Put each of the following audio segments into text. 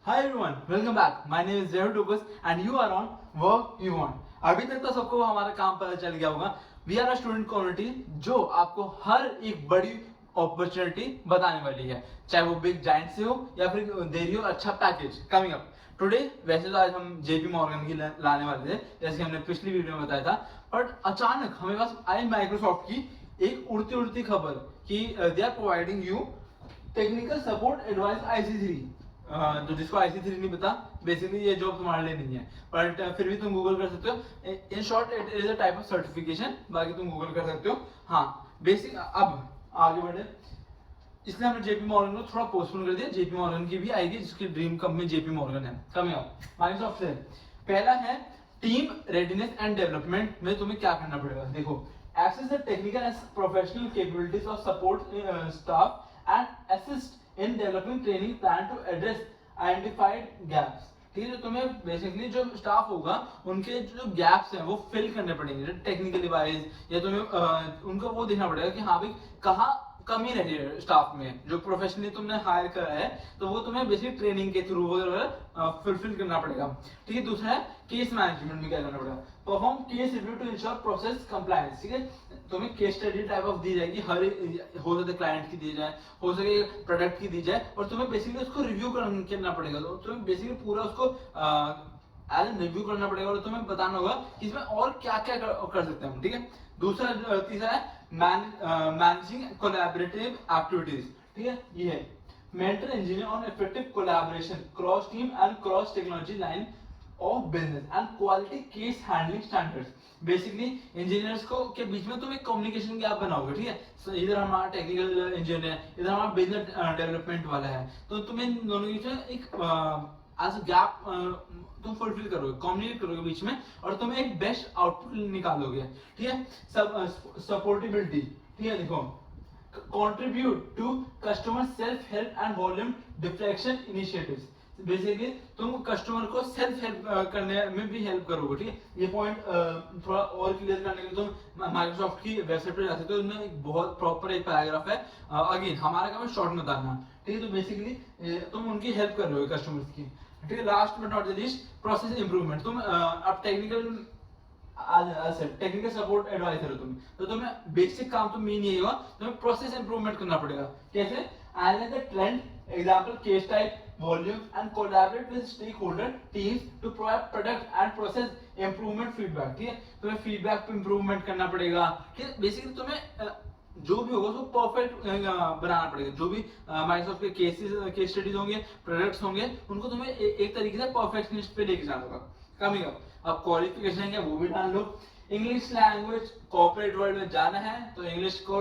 Hi everyone, welcome back. My name is Zehur Dukus and you are on Work You Want. अभी तक तो सबको हमारा काम पता चल गया होगा. We are a student community जो आपको हर एक बड़ी अपॉर्चुनिटी बताने वाली है, चाहे वो बिग जाइंट से हो या फिर दे रही हो अच्छा पैकेज कमिंग अप टुडे. वैसे तो आज हम जेपी मॉर्गन की लाने वाले थे जैसे कि हमने पिछली वीडियो में बताया था, बट अचानक हमें पास आई माइक्रोसॉफ्ट की एक उड़ती उड़ती खबर कि they are providing you technical support advice IC3. तो जिसको IC3 नहीं पता, बेसिकली ये जॉब तुम्हारे लिए नहीं है, बट फिर भी तुम गूगल कर सकते हो. In short it is a type of certification, बाकी तुम गूगल कर सकते हो. हाँ बेसिक. अब आगे बढ़े, इसलिए हमने जेपी मॉर्गन को थोड़ा पोस्टपोन कर दिया. जेपी मॉर्गन की भी आएगी जिसकी ड्रीम कंपनी जेपी मॉर्गन है. कमिंग अप माइक्रोसॉफ्ट से पहला है टीम रेडीनेस एंड डेवलपमेंट में तुम्हें क्या करना पड़ेगा. देखो, access the technical and professional capabilities of support staff and assist in developing training plan to address identified gaps. ठीक है, जो तुम्हें बेसिकली जो स्टाफ होगा उनके जो गैप्स हैं वो फिल करने पड़ेंगे टेक्निकली वाइज, या तुम्हें उनको वो देखना पड़ेगा कि हाँ भाई कहाँ कमी रही है स्टाफ में. जो प्रोफेशनली तुमने हायर करा है तो वो तुम्हें बेसिकली ट्रेनिंग के थ्रू वगैरह फुलफिल करना पड़ेगा. ठीक है. दूसरा है केस मैनेजमेंट में क्या करना पड़ेगा. Perform case review to ensure process compliance. ठीक है, तुम्हें केस स्टडी टाइप ऑफ दी जाएगी, हर हो सकता है क्लाइंट की दी जाए, हो सके प्रोडक्ट की दी जाए, और तुम्हें बेसिकली उसको रिव्यू करना पड़ेगा. तो तुम्हें बेसिकली पूरा उसको एज एन रिव्यू करना पड़ेगा और तुम्हें बताना होगा कि इसमें और क्या क्या कर सकते हैं हम. ठीक है. तीसरा है मैनेजिंग कोलैबोरेटिव एक्टिविटीज. ठीक है, ये है mentor engineer on effective collaboration cross team and cross technology line of business and quality case handling standards. Basically engineers को के बीच में तुम एक कम्युनिकेशन गैप बनाओगे. ठीक है, so, इधर हमारा टेक्निकल इंजीनियर है, इधर हमारा बिजनेस डेवलपमेंट वाला है, तो तुम्हें दोनों के बीच में एक एज गैप तुम फुलफिल करोगे, कम्युनिकेट करोगे बीच में, और तुम्हें एक बेस्ट आउटपुट निकालोगे. ठीक है. सपोर्टेबिलिटी. ठीक है, देखो, contribute to customer self help and volume deflection initiatives. Basically तुम कस्टमर को सेल्फ हेल्प करने में भी हेल्प करोगे. ठीक है, ये पॉइंट थोड़ा और क्लियर करने के लिए तुम माइक्रोसॉफ्ट की वेबसाइट पर जा सकते हो. उनमें एक बहुत प्रॉपर एक पैराग्राफ है. अगेन हमारा काम है शॉर्ट में बताना. ठीक है, तो बेसिकली तुम उनकी हेल्प कर रहे हो कस्टमर्स की. ठीक है. Last but not the least, process improvement. तुम अब टेक्निकल सपोर्ट एडवाइजर हो तुम, तो तुम्हें बेसिक काम तो मेन यही होगा, तुम्हें प्रोसेस इंप्रूवमेंट करना पड़ेगा. कैसे? Analyse the trend, example case type, volume and collaborate with stakeholder teams to provide product and process improvement feedback. ठीक है, तुम्हें फीडबैक पे इंप्रूवमेंट करना पड़ेगा. ठीक है, बेसिकली तुम्हें जो भी होगा उसको परफेक्ट बनाना पड़ेगा. जो भी माइक्रोसॉफ्ट के केस स्टडीज होंगे, प्रोडक्ट्स होंगे, उनको तुम्हें एक तरीके से परफेक्शनिस्ट पे लेके जाना होगा. कमिंग अप, अब क्वालिफिकेशन है वो भी डाल लो. इंग्लिश लैंग्वेज कॉर्पोरेट वर्ल्ड में जाना है तो इंग्लिश को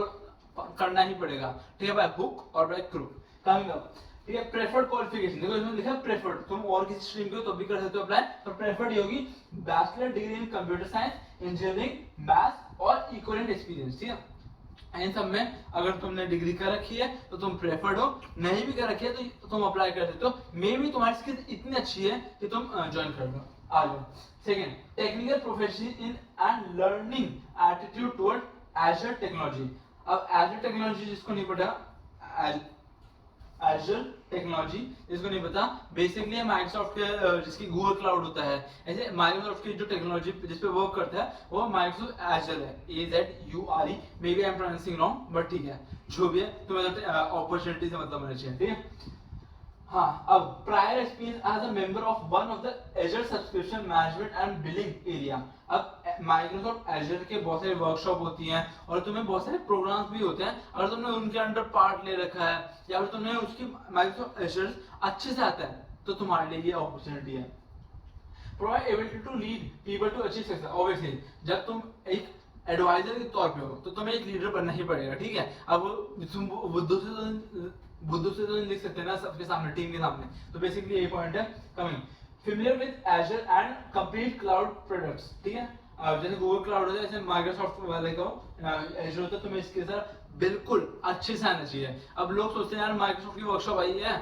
करना ही पड़ेगा. ठीक है, बाय हुक और बाय क्रूक. कमिंग अप, ठीक है. प्रेफर्ड क्वालिफिकेशन, देखो इसमें लिखा है प्रेफर्ड. तुम और किसी स्ट्रीम के हो तो भी कर सकते हो अप्लाई, पर प्रेफर्ड ये होगी bachelor degree in computer science, engineering, maths और इक्विवेलेंट एक्सपीरियंस. ठीक है, इन सब में अगर तुमने डिग्री कर रखी है तो तुम प्रेफर्ड हो, नहीं भी कर रखी है तो तुम अप्लाई कर सकते हो. मे भी तुम्हारी स्किल इतनी अच्छी है कि तुम ज्वाइन कर लो. आ जाओ. Second, technical profession in and learning attitude toward Azure technology. अब एजर टेक्नोलॉजी जिसको नहीं पता, एजर टेक्नोलॉजी जिसको नहीं पता, बेसिकली माइक्रोसॉफ्ट के जिसकी गूगल क्लाउड होता है, ऐसे माइक्रोसॉफ्ट की जो टेक्नोलॉजी जिसपे वर्क करता है वो माइक्रोसॉफ्ट एजर है. AZURE. Maybe I am pronouncing wrong, but ठीक है, जो भी है तुम्हें अपॉर्चुनिटी से मतलब होना चाहिए. ठीक है. हाँ, अब prior experience as a member of one of the Azure subscription management and billing area. अब माइक्रोसॉफ्ट एजर के बहुत सारे वर्कशॉप होती हैं और तुम्हें बहुत सारे प्रोग्राम्स भी होते हैं. अगर तुमने उनके अंडर पार्ट ले रखा है या फिर तुमने उसकी माइक्रोसॉफ्ट एजर अच्छे से आता है तो तुम्हारे लिए ये अपॉर्चुनिटी है. Provide ability to lead people to achieve success. Obviously जब तुम एक एडवाइजर के तौर पे हो तो तुम्हें एक लीडर बनना ही पड़ेगा. ठीक है, अब तुम बुद्धू से तो लिख सकते हैं ना सबके सामने, टीम के सामने. तो बेसिकली यही पॉइंट है. Coming familiar with Azure and complete cloud products. ठीक है, जैसे गूगल क्लाउड होता है, जैसे माइक्रोसॉफ्ट वाले का एजर होता है, तुम्हें इसके साथ बिल्कुल अच्छे से आना चाहिए. अब लोग सोचते हैं यार माइक्रोसॉफ्ट की वर्कशॉप आई है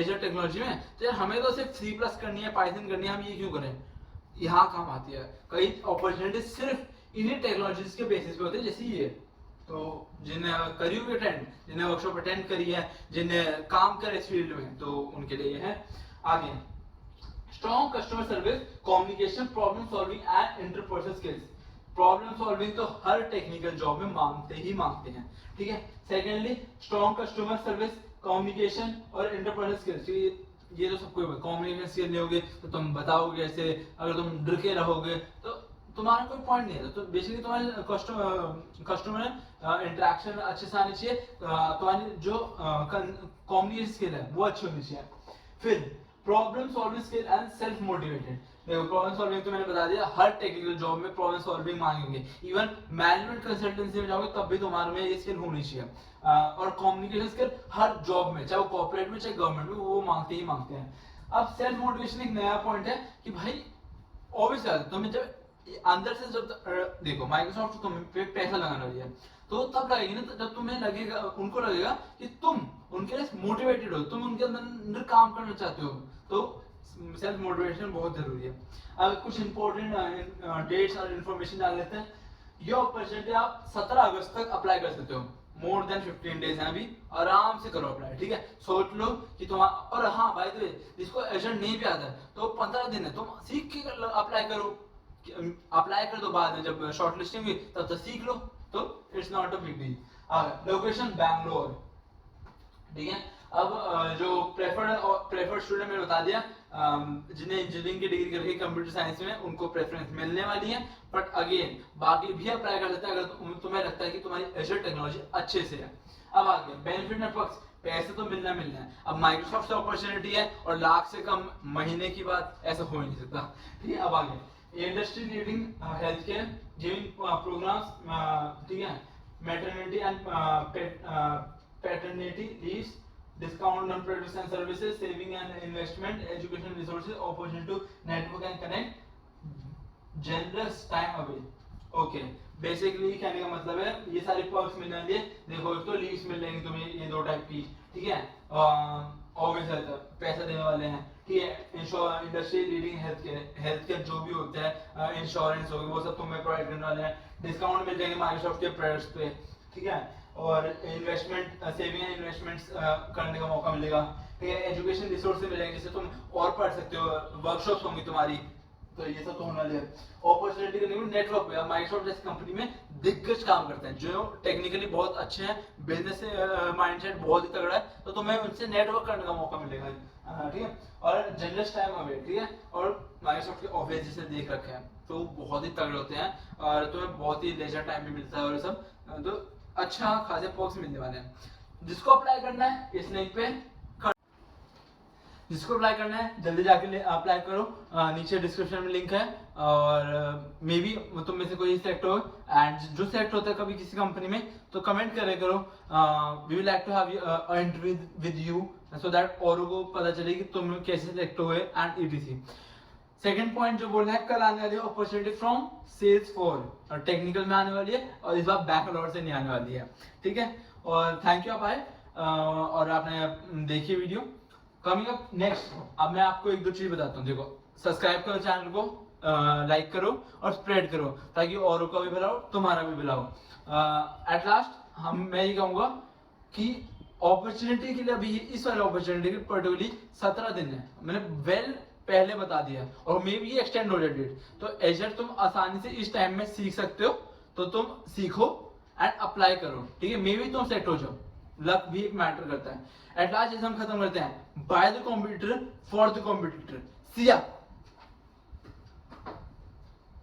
एजर टेक्नोलॉजी में, तो यार हमें तो सिर्फ C+ करनी है, पाइथन करनी है, हम ये क्यों करें. यहाँ काम आती है. कई अपॉर्चुनिटी सिर्फ इन्हीं टेक्नोलॉजीज के बेसिस पे होते हैं, जैसे ये. तो जिन्हें करी हुई अटेंड, जिन्हें वर्कशॉप अटेंड करी है, जिन्हें काम करे इस फील्ड में, तो उनके लिए है. आगे strong customer service, communication, problem solving and interpersonal skills. Problem solving तो हर टेक्निकल जॉब में मांगते हैं, ठीक है। Secondly strong customer service, communication और इंटरपर्सनल स्किल्स, ये तो सबको कम्युनिकेशन स्किल नहीं होगी तो तुम बताओगे ऐसे, अगर तुम डर के रहोगे तो तुम्हारा कोई पॉइंट नहीं है। तो बेसिकली तुम्हारे कस्टमर इंटरेक्शन अच्छे से आनी चाहिए, तुम्हारी जो कम्युनिकेशन स्किल है वो अच्छी होनी चाहिए। फिर problem solving skill and self motivated. देखो प्रॉब्लम सॉल्विंग तो मैंने बता दिया, हर टेक्निकल जॉब में प्रॉब्लम सॉल्विंग मांगेंगे, इवन मैनेजमेंट कंसल्टेंसी में जाओगे तब भी तुम्हारे में ये स्किल होनी चाहिए। और कम्युनिकेशन स्किल हर जॉब में, चाहे वो कॉर्पोरेट में चाहे गवर्नमेंट में, वो मांगते हैं। अब सेल्फ मोटिवेशन एक नया पॉइंट है कि भाई ऑब्वियस तुम्हें जब अंदर से जब देखो माइक्रोसॉफ्ट तुम पे पैसा लगाने वाली है तो तब लगेगी ना जब तुम्हें लगेगा, उनको लगेगा कि तुम उनके लिए मोटिवेटेड हो, तुम उनके अंदर काम करना चाहते हो, तो सेल्फ मोटिवेशन बहुत जरूरी है। अब कुछ इंपॉर्टेंट डेट्स और इन्फॉर्मेशन डाल लेते हैं। ये अपॉर्चुनिटी आप 17 अगस्त तक अप्लाई कर सकते हो, मोर देन 15 डेज है अभी, आराम से करो अप्लाई, ठीक है। सोच लो कि तुम, और हाँ बाय द वे जिसको एजेंट नहीं भी आता है तो 15 दिन है, तुम सीख के अप्लाई करो, अप्लाई कर दो, बाद में जब शॉर्ट लिस्टिंग हुई तब तक सीख लो, तो it's not a big deal. Location Bangalore, ठीक है। अब जो प्रेफर्ड स्टूडेंट मैंने बता दिया, जिन्हें इंजीनियरिंग की डिग्री करके कंप्यूटर साइंस में उनको प्रेफरेंस मिलने वाली है, बट अगेन बाकी भी अप्लाई कर सकते हैं अगर तुम्हें लगता है कि तुम्हारी एजर टेक्नोलॉजी अच्छे से है। अब आगे बेनिफिट नेटवर्क्स, पैसे तो मिलना है। अब माइक्रोसॉफ्ट से अपॉर्चुनिटी है और लाख से कम महीने की बात, ऐसा हो ही नहीं सकता, ठीक है। अब आगे industry leading health care giving programs, ठीक है, maternity and paternity leaves, discount on products and services, saving and investment, education resources, opportunity to network and connect, generous time away। Okay basically कहने का मतलब है ये सारी पर्क्स मिलने वाली है। देखो एक तो लीव्स मिल जाएंगी तुम्हें, ये 2 टाइप की, ठीक है। ऑब्वियस है पैसा देने वाले हैं, ठीक है। इंडस्ट्री लीडिंग हेल्थ केयर जो भी होता है, इंश्योरेंस हो गया, वो सब तुम्हें प्रोवाइड करने वाले हैं। डिस्काउंट मिल जाएंगे माइक्रोसॉफ्ट के प्रोडक्ट्स पे, ठीक है। और इन्वेस्टमेंट, सेविंग एंड इन्वेस्टमेंट्स करने का मौका मिलेगा, ठीक है। एजुकेशन रिसोर्सेज मिलेंगे जिससे तुम और पढ़ सकते हो, वर्कशॉप्स होंगी तुम्हारी, तो ये सब तो होना चाहिए। अपॉर्चुनिटी करने को नेटवर्क पे, माइक्रोसॉफ्ट जैसी कंपनी में दिग्गज काम करते हैं जो टेक्निकली बहुत अच्छे हैं, बिजनेस माइंडसेट बहुत ही तगड़ा है, तो तुम्हें उनसे नेटवर्क करने का मौका मिलेगा, ठीक है। और जनरस टाइम अवे, ठीक है। और माइक्रोसॉफ्ट के ऑफिस जिसे देख रखे हैं तो बहुत ही तगड़े होते हैं और तुम्हें बहुत ही लेजर टाइम भी मिलता है और सब, तो अच्छा खासे पर्क्स मिलने वाले हैं। जिसको अप्लाई करना है इस लिंक पे, जिसको अप्लाई करना है जल्दी जाके अप्लाई करो, नीचे डिस्क्रिप्शन में लिंक है। और मे बी तुम में से कोई सिलेक्ट हो, एंड जो सिलेक्ट होता है कभी किसी कंपनी में तो कमेंट करे करो, we will like to have interview with you so that औरों को पता चले कि तुम कैसे सिलेक्ट हुए एंड ईटीसी। सेकंड पॉइंट जो बोलना है, कल आने वाली है opportunity from sales for, technical में आने वाली है और इस बार बैंगलोर से नहीं आने वाली है, ठीक है। और थैंक यू आप आए और आपने देखी वीडियो। कमिंग अप नेक्स्ट, अब मैं आपको 1-2 चीज बताता हूँ। देखो सब्सक्राइब करो चैनल को, लाइक करो और स्प्रेड करो ताकि औरों का भी भला हो, तुम्हारा भी भला हो। एट लास्ट मैं ये कहूँगा कि अपॉर्चुनिटी के लिए अभी इस वाले अपॉर्चुनिटी के पर्टिकुलरली 17 दिन है, मैंने पहले बता दिया और मे भी एक्सटेंड हो जाए डेट, तो एजर तुम आसानी से इस टाइम में सीख सकते हो, तो तुम सीखो एंड अप्लाई करो, ठीक है। मे भी तुम सेट हो जाओ, लक भी एक मैटर करता है। एट लास्ट हम खत्म करते हैं, by the computer for the computer, see या।